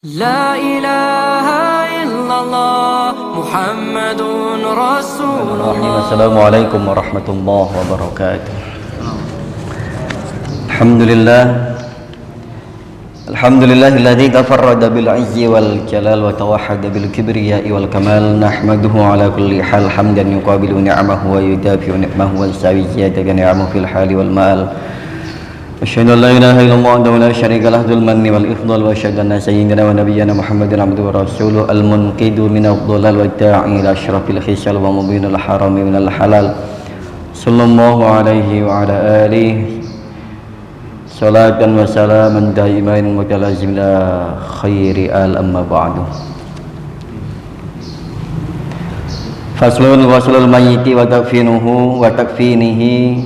لا إله إلا الله محمد رسول الله. Assalamualaikum warahmatullahi wabarakatuh. Alhamdulillahilladzi tafarrada bil izzi wal jalal wa tawahhada bil kibriya'i wal kamal. Nahmaduhu ala kulli hal hamdan yuqabilu ni'amahu wa yudafi'u ni'amahu wa yusawi ziyadata ni'amahu fil hali wal ma'al. Asyhadu an la ilaha illallah wahdahu la syarika lahu dzul manni wal ifdal wa asyhadu anna sayyidina wa nabiyyana Muhammadan abduhu wa rasuluhu al munqidu minadh dhalal wa da'i ila asyrafil khisal wa mubinil harami minal halal. Sallallahu alaihi wa ala alihi salatan wa salaman daiman mutalazim la khairi al amma ba'du. Faslun waslul mayyiti wa takfinuhu wa takfinihi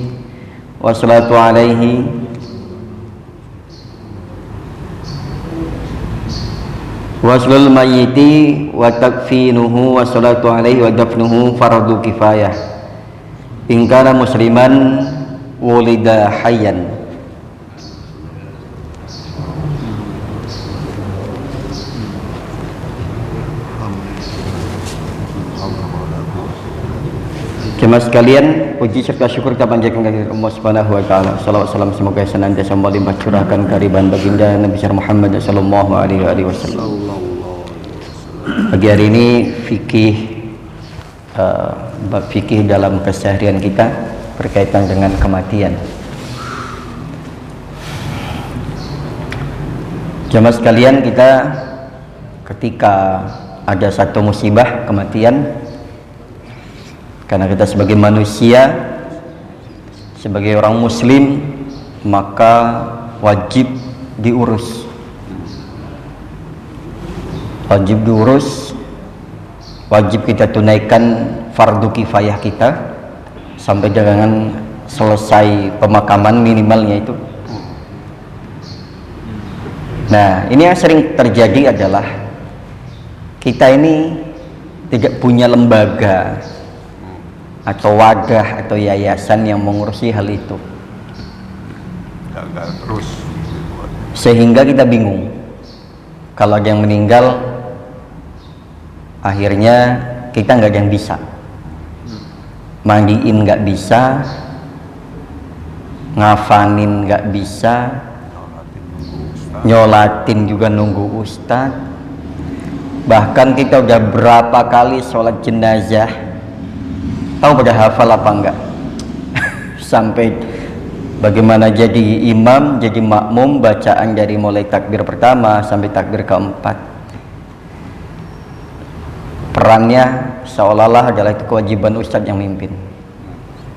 wa salatu alaihi waslul mayyiti wa takfinuhu wa salatu alaihi wa dafnuhu fardu kifayah in kana musliman wulida hayyan. Jemaah sekalian, puji serta syukur kita panjatkan kepada Allah Subhanahu wa taala. Salawat salam semoga senantiasa melimpah curahkan kehadiran baginda Nabi Muhammad sallallahu alaihi wasallam. Pagi hari ini fikih dalam keseharian kita berkaitan dengan kematian. Jemaah sekalian, kita ketika ada satu musibah kematian, karena kita sebagai manusia, sebagai orang muslim, maka wajib diurus, wajib kita tunaikan fardu kifayah kita sampai dengan selesai pemakaman minimalnya itu. Nah, ini yang sering terjadi adalah kita ini tidak punya lembaga atau wadah atau yayasan yang mengurusi hal itu, sehingga kita bingung. Kalau ada yang meninggal, akhirnya kita nggak ada yang bisa, mandiin nggak bisa, ngafanin nggak bisa, nyolatin juga nunggu ustadz. Bahkan kita udah berapa kali sholat jenazah, tahu pada hafal apa enggak? Sampai bagaimana jadi imam, jadi makmum, bacaan dari mulai takbir pertama sampai takbir keempat. Perannya seolah-olah adalah itu kewajiban ustadz yang mimpin.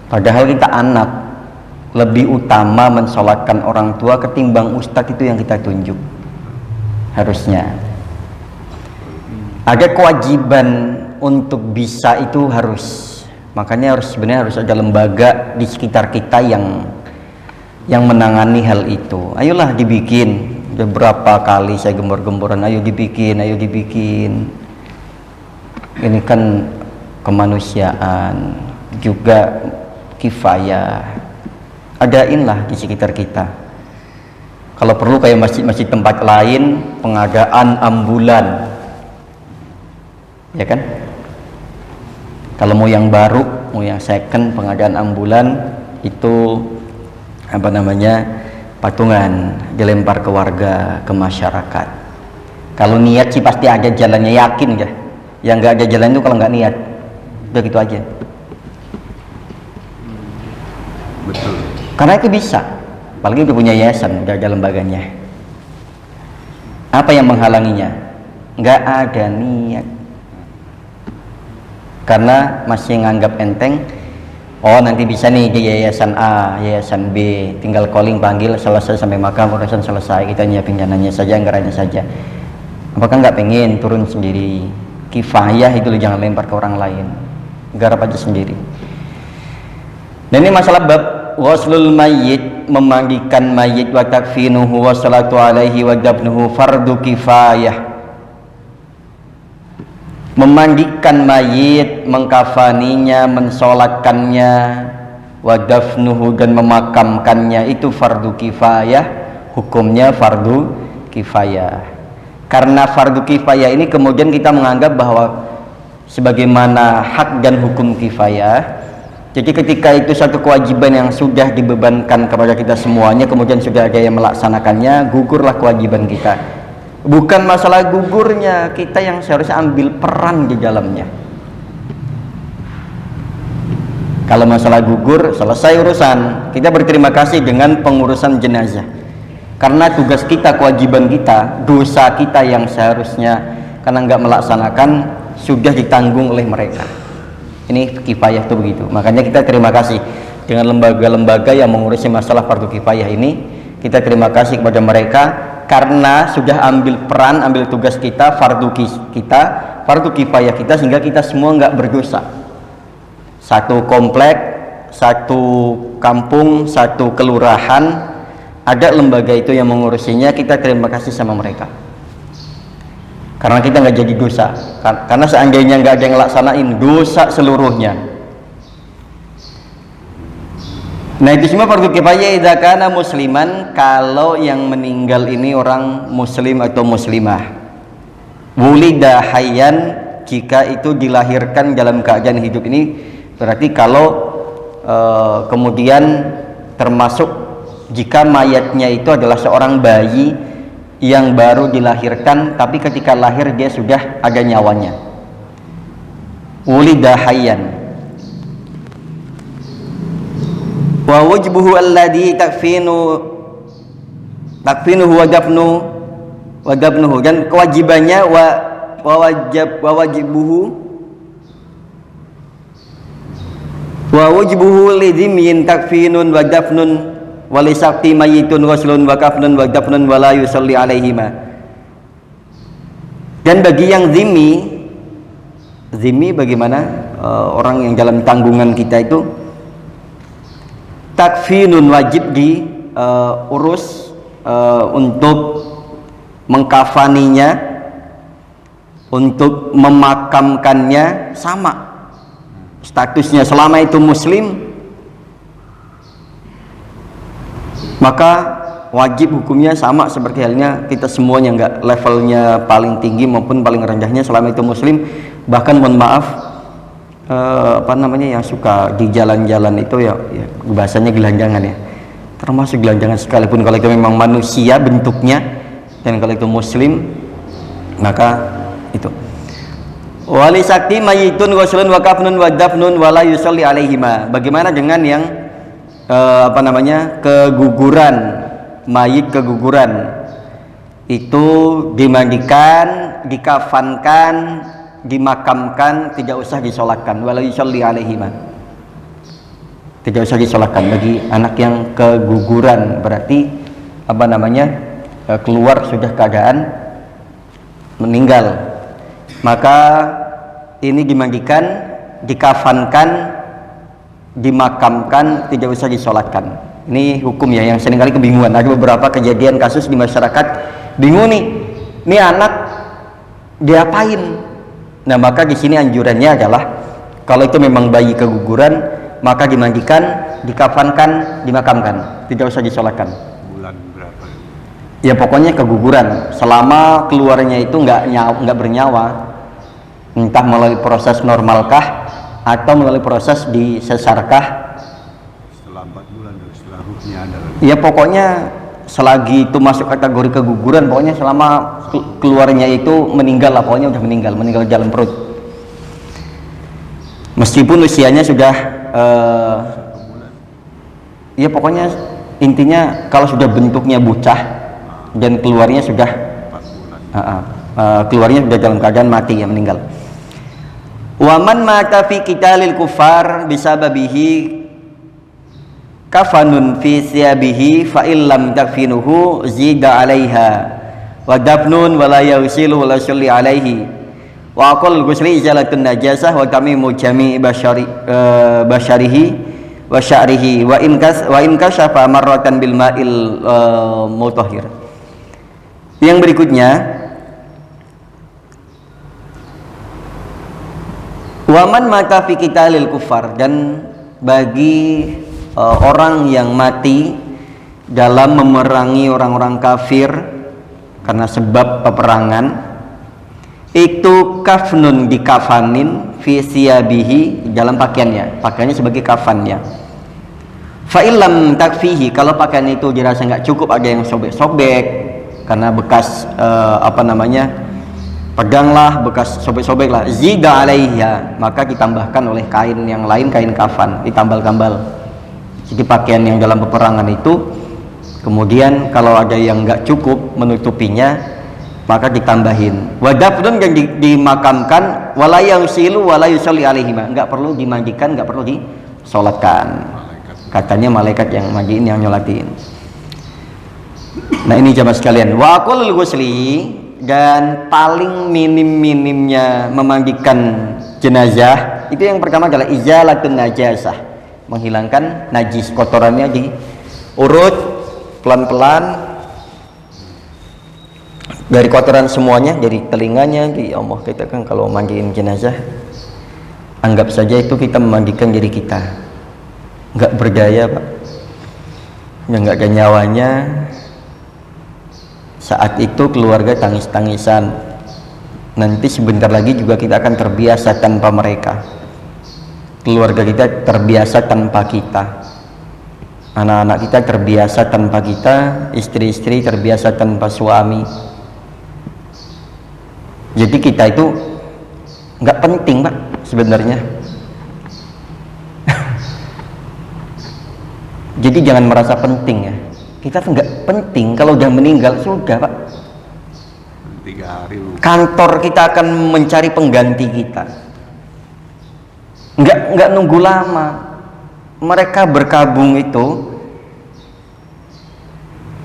Padahal kita anak, lebih utama mensolatkan orang tua ketimbang ustadz itu yang kita tunjuk. Harusnya ada kewajiban untuk bisa itu harus. Makanya sebenarnya harus ada lembaga di sekitar kita yang menangani hal itu. Ayolah dibikin. Beberapa kali saya gembor-gemboran, ayo dibikin. Ini kan kemanusiaan, juga kifayah. Adainlah di sekitar kita. Kalau perlu kayak masjid-masjid tempat lain, pengadaan ambulan, ya kan? Kalau mau yang baru, mau yang second, pengadaan ambulan itu patungan, dilempar ke warga, ke masyarakat. Kalau niat sih pasti ada jalannya, yakin ya. Yang nggak ada jalan itu kalau nggak niat, udah gitu aja. Betul. Karena itu bisa, apalagi udah punya yayasan, udah ada lembaganya. Apa yang menghalanginya? Nggak ada niat. Karena masih nganggap enteng, oh nanti bisa nih di yayasan A, yayasan B, tinggal calling panggil selesai sampai makam urusan selesai, kita nyiapin dananya saja, anggarannya saja. Apakah nggak pengen turun sendiri? Kifayah itu jangan lempar ke orang lain, garap aja sendiri. Dan ini masalah bab waslul mayyit, memandikan mayit, wa takfinuhu wa salatu alaihi wa dafnuhu fardu kifayah. Memandikan mayit, mengkafaninya, mensolatkannya, wadafnuhu, dan memakamkannya itu fardu kifayah, hukumnya fardu kifayah. Karena fardu kifayah ini kemudian kita menganggap bahwa sebagaimana hak dan hukum kifayah, jadi ketika itu satu kewajiban yang sudah dibebankan kepada kita semuanya, kemudian sudah ada yang melaksanakannya, gugurlah kewajiban kita. Bukan masalah gugurnya, kita yang seharusnya ambil peran di dalamnya. Kalau masalah gugur, selesai urusan, kita berterima kasih dengan pengurusan jenazah. Karena tugas kita, kewajiban kita, dosa kita yang seharusnya karena nggak melaksanakan sudah ditanggung oleh mereka. Ini kifayah tuh begitu. Makanya kita terima kasih dengan lembaga-lembaga yang mengurusi masalah fardu kifayah ini. Kita terima kasih kepada mereka karena sudah ambil peran, ambil tugas kita, fardu kifayah kita, sehingga kita semua nggak berdosa. Satu komplek, satu kampung, satu kelurahan, ada lembaga itu yang mengurusinya. Kita terima kasih sama mereka karena kita nggak jadi dosa. Karena seandainya nggak ada yang laksanain, dosa seluruhnya. Nah, itu semua fardu kifayah idza kana musliman, kalau yang meninggal ini orang muslim atau muslimah. Wulida hayyan, jika itu dilahirkan dalam keadaan hidup. Ini berarti kalau kemudian termasuk jika mayatnya itu adalah seorang bayi yang baru dilahirkan, tapi ketika lahir dia sudah ada nyawanya. Wulida hayyan. Wa wajbuhu alladhi takfinuhu wa dafnuhu, dan kewajibannya wa wajbuhu lidhimyin takfinun wa dafnun wa lisaqti mayitun waslun wa kafnun wa dafnun wa la yusalli alaihima. Dan bagi yang zimmi bagaimana orang yang dalam tanggungan kita itu, takfinun wajib diurus untuk mengkafaninya, untuk memakamkannya, sama statusnya selama itu muslim, maka wajib hukumnya sama seperti halnya kita semuanya, enggak levelnya paling tinggi maupun paling rendahnya, selama itu muslim. Bahkan mohon maaf, yang suka di jalan-jalan itu ya bahasanya gelandangan ya, termasuk gelandangan sekalipun kalau itu memang manusia bentuknya, dan kalau itu muslim maka itu wali sakti mayitun waslun wa kafnun wa dafnun wa la yusalli alaihima. Bagaimana dengan yang keguguran, mayit keguguran itu dimandikan, dikafankan, dimakamkan, tidak usah disolatkan. Wala yusalli alaihima, tidak usah disolatkan bagi anak yang keguguran, berarti keluar sudah keadaan meninggal. Maka ini dimandikan, dikafankan, dimakamkan, tidak usah disolatkan. Ini hukum ya yang seringkali kebingungan. Ada beberapa kejadian kasus di masyarakat bingung nih, ini anak diapain? Nah, maka di sini anjurannya adalah kalau itu memang bayi keguguran, maka dimandikan, dikafankan, dimakamkan, tidak usah disolatkan. Bulan berapa? Ya pokoknya keguguran, selama keluarnya itu nggak bernyawa, entah melalui proses normalkah atau melalui proses disesarkah. Setelah 4 bulan setelah ruhnya ada. Ya pokoknya selagi itu masuk kategori keguguran, pokoknya selama keluarnya itu meninggal lah, pokoknya udah meninggal dalam perut. Meskipun usianya sudah ya pokoknya intinya kalau sudah bentuknya bocah dan keluarnya sudah 4 bulan. Keluarnya sudah dalam keadaan mati, ya meninggal. Waman mata fi qitalil kufar bisababihi kafanun fi siyabihi fa illam takfinuhu zida alaiha wa dafnun wa la yusilu wa la yusalli alaihi wa aqal ghusli izalatun najasah wa tamimu jami' basharihi wa sya'rihi wa in kashafa marratan bil ma'il mutahhir. Yang berikutnya, waman mata fi qitalil kufar, dan bagi orang yang mati dalam memerangi orang-orang kafir karena sebab peperangan, itu kafnun dikafanin fi siyabihi, dalam pakaiannya sebagai kafannya. Fa illam takfihi, kalau pakaian itu dirasa nggak cukup, ada yang sobek-sobek karena bekas pedang lah, bekas sobek-sobek lah, zida alaiha, maka ditambahkan oleh kain yang lain, kain kafan, ditambal-tambal. Jadi pakaian yang dalam peperangan itu, kemudian kalau ada yang nggak cukup menutupinya, maka ditambahin. Wadafnun, yang dimakamkan, wala yusilu wala yusalli alaihi, nggak perlu dimandikan, nggak perlu disolatkan. Katanya malaikat yang mandiin, yang nyolatin. Nah ini jamaah sekalian, wa aqulul ghusli, dan paling minim-minimnya memandikan jenazah itu yang pertama adalah izalatun najasah, menghilangkan najis, kotorannya diurut pelan-pelan dari kotoran semuanya, dari telinganya. Di Allah, kita kan kalau mandiin jenazah, anggap saja itu kita memandikan diri kita, nggak berdaya Pak, yang nggak ada nyawanya. Saat itu keluarga tangis-tangisan, nanti sebentar lagi juga kita akan terbiasa tanpa mereka, keluarga kita terbiasa tanpa kita, anak-anak kita terbiasa tanpa kita, istri-istri terbiasa tanpa suami. Jadi kita itu nggak penting Pak sebenarnya. Jadi jangan merasa penting ya, kita tuh nggak penting. Kalau udah meninggal sudah Pak, 3 hari kantor kita akan mencari pengganti kita, nggak nunggu lama. Mereka berkabung itu,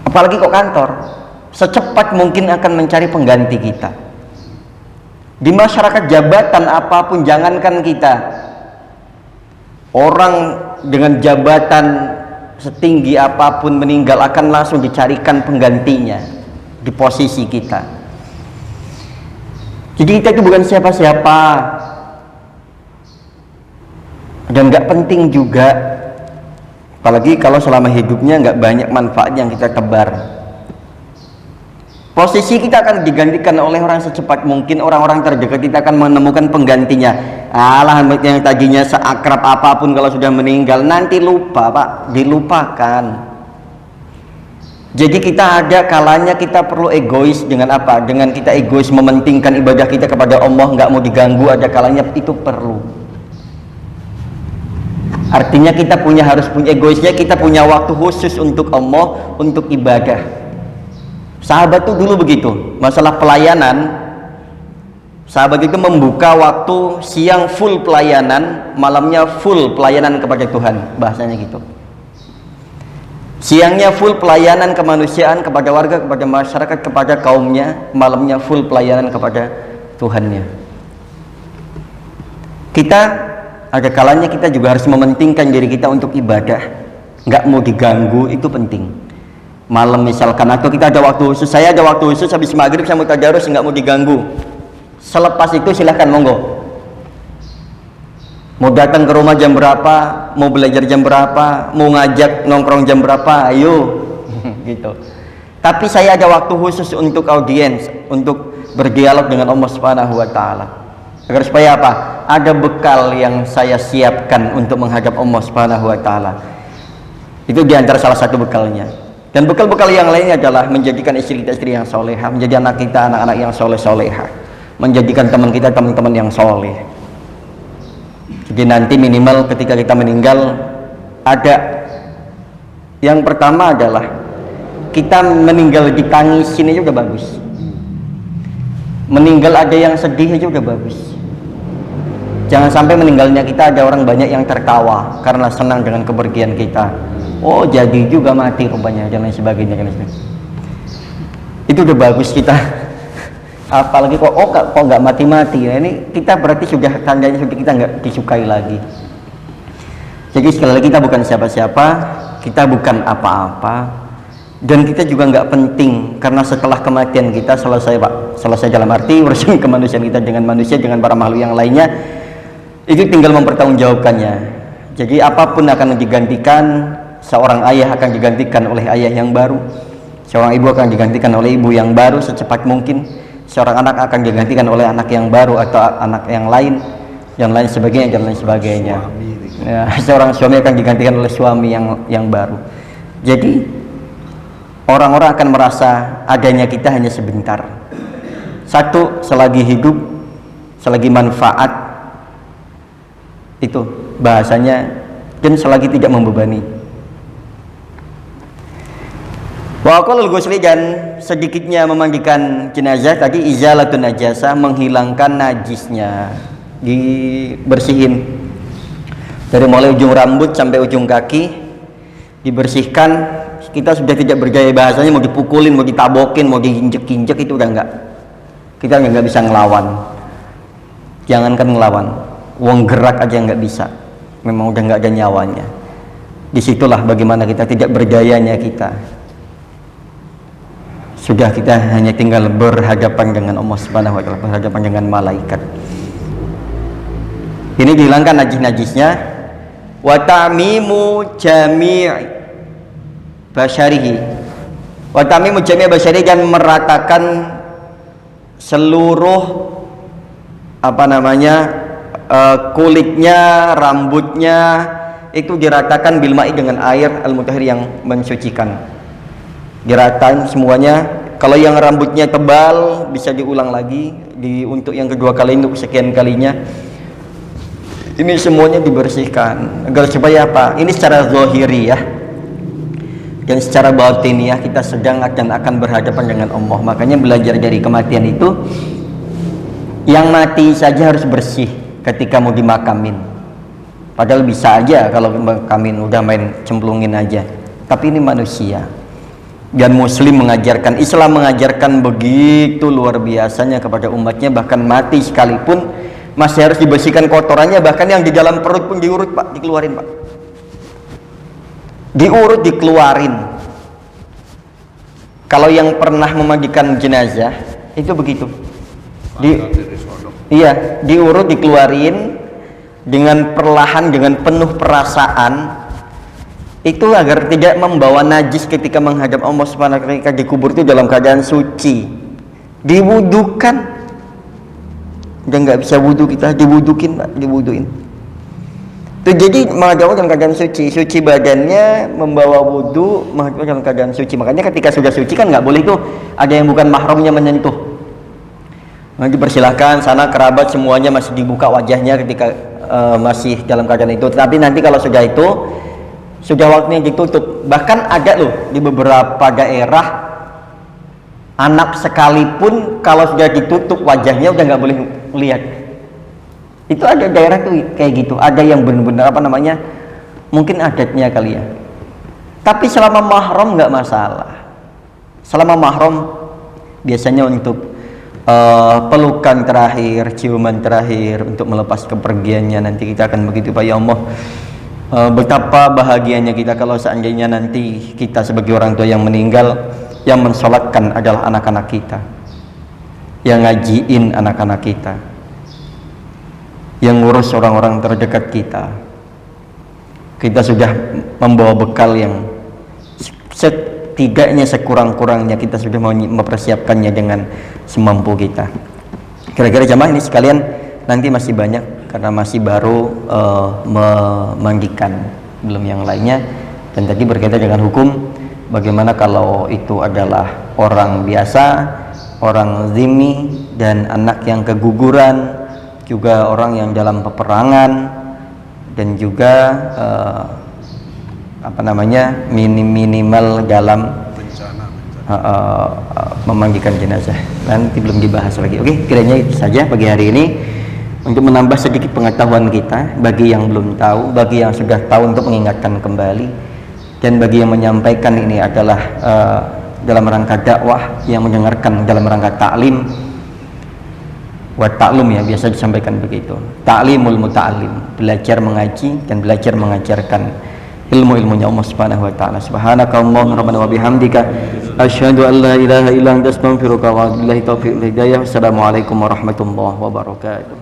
apalagi kok kantor, secepat mungkin akan mencari pengganti kita. Di masyarakat jabatan apapun, jangankan kita, orang dengan jabatan setinggi apapun meninggal akan langsung dicarikan penggantinya di posisi kita. Jadi kita itu bukan siapa-siapa, dan nggak penting juga, apalagi kalau selama hidupnya nggak banyak manfaat yang kita tebar. Posisi kita akan digantikan oleh orang secepat mungkin, orang-orang terdekat kita akan menemukan penggantinya. Alah, yang tadinya seakrab apapun kalau sudah meninggal nanti lupa Pak, dilupakan. Jadi kita ada kalanya kita perlu egois. Dengan apa? Dengan kita egois mementingkan ibadah kita kepada Allah, nggak mau diganggu, ada kalanya itu perlu. Artinya kita harus punya egoisnya, kita punya waktu khusus untuk Allah, untuk ibadah. Sahabat itu dulu begitu, masalah pelayanan, sahabat itu membuka waktu siang full pelayanan, malamnya full pelayanan kepada Tuhan, bahasanya gitu. Siangnya full pelayanan kemanusiaan, kepada warga, kepada masyarakat, kepada kaumnya, malamnya full pelayanan kepada Tuhannya. Kita ada kalanya kita juga harus mementingkan diri kita untuk ibadah, nggak mau diganggu, itu penting. Malam misalkan, atau kita ada waktu khusus, saya ada waktu khusus habis maghrib saya mau tadarus, nggak mau diganggu. Selepas itu silahkan, monggo. Mau datang ke rumah jam berapa, mau belajar jam berapa, mau ngajak nongkrong jam berapa, ayo. Gitu. Tapi saya ada waktu khusus untuk audiens, untuk berdialog dengan Allah Subhanahu wa taala. Agar supaya apa? Ada bekal yang saya siapkan untuk menghadap Allah Subhanahu wa taala. Itu diantara salah satu bekalnya. Dan bekal-bekal yang lainnya adalah menjadikan istri kita istri yang solehah, menjadi anak kita anak-anak yang soleh-solehah, menjadikan teman kita teman-teman yang soleh. Jadi nanti minimal ketika kita meninggal, ada yang pertama adalah kita meninggal ditangisin aja udah bagus. Meninggal ada yang sedih aja udah bagus. Jangan sampai meninggalnya kita ada orang banyak yang tertawa karena senang dengan kepergian kita. Oh, jadi juga mati rupanya, dan lain sebagainya. Itu udah bagus kita. Apalagi kok nggak mati-mati ya, ini kita berarti sudah tandanya sudah kita nggak disukai lagi. Jadi sekali lagi kita bukan siapa-siapa, kita bukan apa-apa, dan kita juga nggak penting, karena setelah kematian kita selesai Pak, selesai dalam arti urusan kemanusiaan kita dengan manusia, dengan para makhluk yang lainnya, itu tinggal mempertanggungjawabkannya. Jadi apapun akan digantikan, seorang ayah akan digantikan oleh ayah yang baru, Seorang ibu akan digantikan oleh ibu yang baru secepat mungkin. Seorang anak akan digantikan oleh anak yang baru atau anak yang lain sebagainya dan lain sebagainya. Ya, seorang suami akan digantikan oleh suami yang baru. Jadi orang-orang akan merasa adanya kita hanya sebentar. Satu, selagi hidup, selagi manfaat, itu bahasanya, dan selagi tidak membebani. Wa qala al-ghusli, dan sedikitnya memandikan jenazah tadi, izalatun najasah, menghilangkan najisnya, dibersihin dari mulai ujung rambut sampai ujung kaki, dibersihkan. Kita sudah tidak bergaya bahasanya mau dipukulin, mau ditabokin, mau diinjek-injek, itu udah enggak. Kita nggak bisa ngelawan. Jangankan ngelawan, wong gerak aja nggak bisa. Memang udah nggak ada nyawanya. Disitulah bagaimana kita tidak berdayanya kita. Sudah kita hanya tinggal berhadapan dengan Allah Subhanahu wa taala, berhadapan dengan malaikat. Ini dihilangkan najis-najisnya. Wa ta'mimu jami' basyarihi. Wa ta'mimu jami' basyarihi, dan meratakan seluruh kulitnya, rambutnya itu diratakan bil ma'i, dengan air al-mutahhir yang mensucikan. Diratain semuanya. Kalau yang rambutnya tebal bisa diulang lagi untuk yang kedua kali, untuk sekian kalinya. Ini semuanya dibersihkan agar supaya apa? Ini secara zahiri ya. Dan secara batiniah kita sedang akan berhadapan dengan Allah. Makanya belajar dari kematian itu, yang mati saja harus bersih ketika mau dimakamin. Padahal bisa aja kalau makamin udah main cemplungin aja. Tapi ini manusia. Dan Muslim mengajarkan, Islam mengajarkan begitu luar biasanya kepada umatnya, bahkan mati sekalipun masih harus dibersihkan kotorannya. Bahkan yang di dalam perut pun diurut Pak, dikeluarin Pak. Diurut, dikeluarin. Kalau yang pernah memandikan jenazah itu begitu. Iya, diurut, dikeluarin dengan perlahan, dengan penuh perasaan. Itu agar tidak membawa najis ketika menghadap Allah Subhanahu wa taala. Ketika dikubur itu dalam keadaan suci. Diwudukan. Udah nggak bisa wudu kita, diwudukin Pak, diwuduin. Tuh, jadi menghadap dalam keadaan suci, suci badannya, membawa wudu, menghadap dalam keadaan suci. Makanya ketika sudah suci kan nggak boleh tuh ada yang bukan mahramnya menyentuh. Nanti persilahkan, sana kerabat semuanya masih dibuka wajahnya ketika masih dalam keadaan itu. Tapi nanti kalau sudah itu, sudah waktunya ditutup. Bahkan ada loh di beberapa daerah, anak sekalipun kalau sudah ditutup wajahnya udah nggak boleh lihat. Itu ada daerah tuh kayak gitu. Ada yang benar-benar mungkin adatnya kali ya. Tapi selama mahram nggak masalah. Selama mahram biasanya untuk pelukan terakhir, ciuman terakhir, untuk melepas kepergiannya. Nanti kita akan begitu Pak, ya Allah. Betapa bahagianya kita kalau seandainya nanti kita sebagai orang tua yang meninggal, yang mensolatkan adalah anak-anak kita, yang ngajiin anak-anak kita, yang ngurus orang-orang terdekat kita. Kita sudah membawa bekal yang setidaknya sekurang-kurangnya kita sudah mempersiapkannya dengan semampu kita. Kira-kira jamaah ini sekalian, nanti masih banyak karena masih baru memandikan, belum yang lainnya. Dan tadi berkaitan dengan hukum, bagaimana kalau itu adalah orang biasa, orang zimmi, dan anak yang keguguran, juga orang yang dalam peperangan, dan juga minimal dalam memandikan jenazah. Nanti belum dibahas lagi. Oke, kiranya itu saja pagi hari ini, untuk menambah sedikit pengetahuan kita bagi yang belum tahu, bagi yang sudah tahu untuk mengingatkan kembali, dan bagi yang menyampaikan ini adalah dalam rangka dakwah, yang mendengarkan dalam rangka ta'lim wa ta'lum, ya biasa disampaikan begitu. Ta'limul muta'allim, belajar mengaji dan belajar mengajarkan ilmu-ilmunya Allah Subhanahu wa taala. Subhanakallahumma rabbana wa bihamdika asyhadu an la ilaha illa anta astaghfiruka wa atubu ilaik. Taufiq hidayah. Assalamualaikum warahmatullahi wabarakatuh.